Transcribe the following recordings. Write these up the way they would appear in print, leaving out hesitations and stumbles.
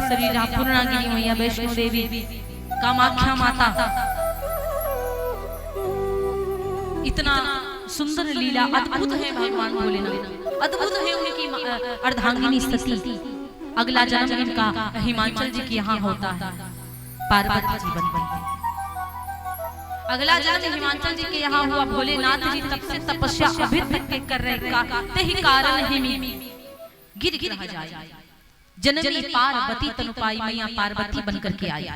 शरीर, पूर्णागिनी मैया, वैष्णो देवी, कामाख्या माता, इतना सुंदर लीला अद्भुत है भगवान भोलेनाथ, अद्भुत है उनकी अर्धांगिनी सती। अगला जन्म इनका हिमाचल जी के यहाँ होता है, पार्वती जी बनते हैं। अगला जन्म हिमाचल जी के यहाँ हुआ। भोलेनाथ जी तब से तपस्या अभी तक कर रहे ते ही कारण हिमी गिर गिर जाए। जननी पार्वती तनु पाई, मैया पार्वती बनकर के आई।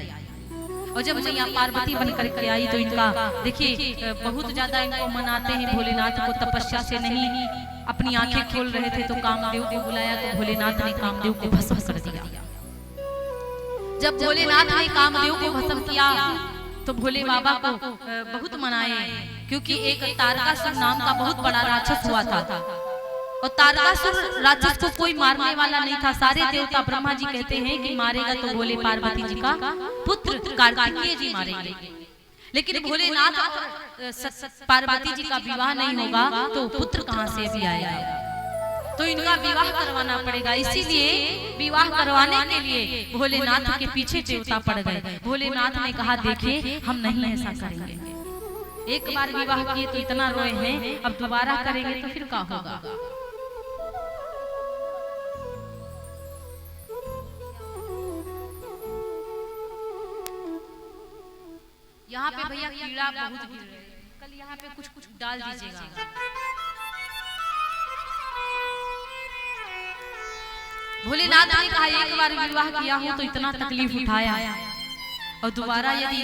और जब मैया पार्वती बनकर के आई तो इनका देखिए बहुत ज्यादा इनको मनाते हैं भोलेनाथ को। तपस्या से नहीं अपनी आंखें खोल रहे थे तो कामदेव को बुलाया, तो भोलेनाथ ने कामदेव को भस्म कर दिया। जब भोलेनाथ ने कामदेव को भस्म किया तो भोले बाबा को बहुत मनाए, क्योंकि एक तारकासुर नाम का बहुत बड़ा राक्षस हुआ था। और तारकासुर राक्षस को कोई मारने वाला नहीं था। सारे देवता ब्रह्मा जी कहते हैं कि मारेगा तो भोले पार्वती जी का पुत्र कार्तिकेय जी मारेंगे, लेकिन भोलेनाथ पार्वती जी का विवाह नहीं होगा तो पुत्र कहां से अभी आएगा, तो इनका विवाह करवाना पड़ेगा। इसीलिए विवाह करवाने के लिए भोलेनाथ के पीछे देवता पड़ गए। भोलेनाथ ने कहा देखिए हम नहीं ऐसा करेंगे, एक बार विवाह किए तो इतना रोए हैं, अब दोबारा करेंगे तो फिर क्या होगा। यहाँ पे भैया कीड़ा बहुत गिर रहे हैं, कल यहाँ पे कुछ कुछ डाल दीजिएगा। भोलेनाथ ने कहा एक बार विवाह किया हूं तो इतना तकलीफ उठाया, और दोबारा यदि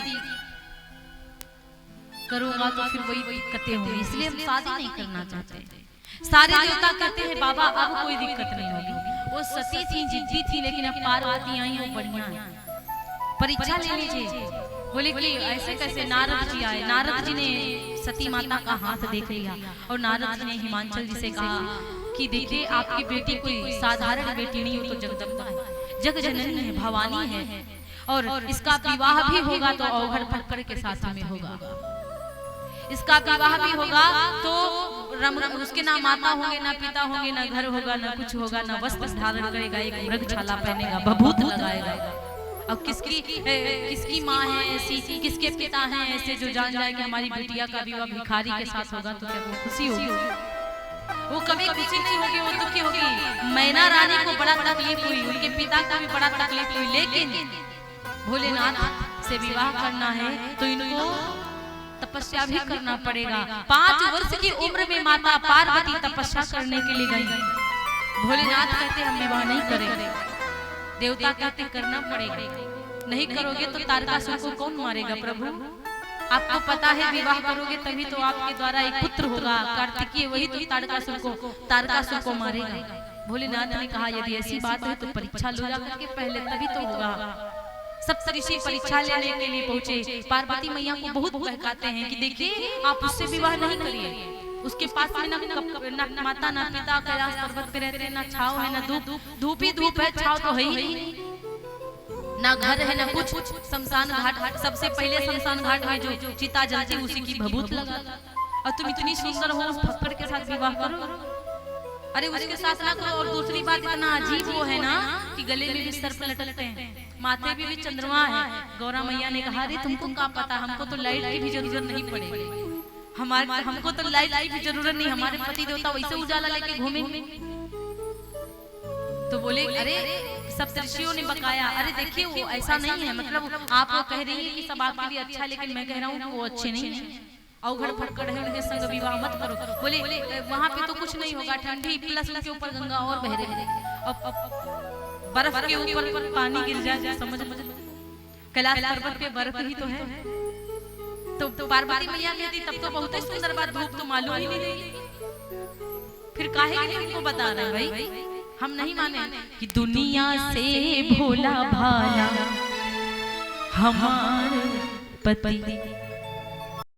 करूंगा तो फिर वही दिक्कतें होंगी, इसलिए हम शादी नहीं करना चाहते। सारे देवता कहते हैं बाबा अब कोई दिक्कत नहीं होगी। वो सती थी, जिद्दी थी, लेकिन अब पार्वती आई वो बढ़िया है, परीक्षा ले लीजिए। बोले कि ऐसे कैसे। नारद जी आए, नारद जी ने सती माता का हाथ देख लिया और नारद जी ने हिमाचल जी से कहा कि देखिए आपकी बेटी कोई साधारण बेटी नहीं हो, तो जगदम्बा है, जग जननी है, भवानी है, और इसका विवाह भी होगा तो अवघड़ पकड़ के साथ में होगा। इसका विवाह भी होगा तो उसके ना माता होंगे, ना पिता होंगे, ना घर होगा, ना कुछ होगा, ना वस्त्र धारण करेगा, एक मृगछाला पहनेगा, बभूत लगाएगा। अब किसकी माँ है ऐसी, किसके पिता हैं ऐसे जो जान जाए कि हमारी बिटिया का विवाह भिखारी के साथ होगा, तो क्या वो खुशी होगी? वो कभी खुशी नहीं होगी, वो दुखी होगी। मैना रानी को बड़ा तकलीफ हुई, उनके पिता को भी बड़ा तकलीफ हुई, लेकिन भोलेनाथ से विवाह करना है तो इनको तपस्या भी करना पड़ेगा। 5 वर्ष की उम्र में माता पार्वती तपस्या करने के लिए गई। भोलेनाथ कहते हम विवाह नहीं करेंगे, देवता कहते करना पड़ेगा, नहीं करोगे तो तारकासुर को कौन मारेगा प्रभु? आपको पता है विवाह करोगे तभी तो आपके द्वारा एक पुत्र होगा, कार्तिकेय, वही तो तारकासुर को मारेगा। भोलेनाथ ने कहा यदि ऐसी बात है तो परीक्षा लो जा करके पहले, तभी तो होगा। सप्तऋषि परीक्षा लेने के लिए पहुंचे। पार्वती मैया को बहुत बहकाते हैं कि देखिए आप उससे विवाह नहीं करिए, उसके पास में ना माता ना पिता, कैलाश पर्वत पे रहते हैं, ना छाव है, ना धूप ही धूप है, छाव तो है ही ना, घर है ना कुछ। शमशान घाट, सबसे पहले शमशान घाट में जो चिता जलती उसी की भभूत लगा, और तुम इतनी सुंदर हो उस फक्कड़ के साथ विवाह करो? अरे उसके साथ ना करो। और दूसरी बात इतना अजीब वो है ना कि गले में भी सर्प लटकते हैं, माथे पे भी चंद्रमा है। गौरा मैया ने कहा अरे तुमको क्या पता, हमको तो लाइट की भी जरूरत नहीं पड़ेगी, हमको तो लाइट की भी जरूरत नहीं, हमारे पति देवता वैसे उजाला लेके घूमेंगे। तो बोले अरे सप्तऋषियों ने बकाया, अरे देखिए वो ऐसा नहीं है, मतलब आप वो कह रही है कि सब आपके लिए अच्छा है, लेकिन मैं कह रहा हूँ वो अच्छे नहीं है, अवघड़ फटकड़ है, उनके संग विवाह मत करो। बोले वहां पे तो कुछ नहीं होगा, ठंडी प्लस के ऊपर गंगा और बह रही है, बर्फ के ऊपर पानी गिर जाए, समझ कैलाश पर्वत पे बर्फ ही तो है। तो पार्वती मैया कहती तब तो बहुत ही सुंदर बात, धूप तो मालूम ही नहीं रही, फिर काहे के लिए हमको बता रहे भाई? हम नहीं माने कि दुनिया से भोला भाला हमारे पति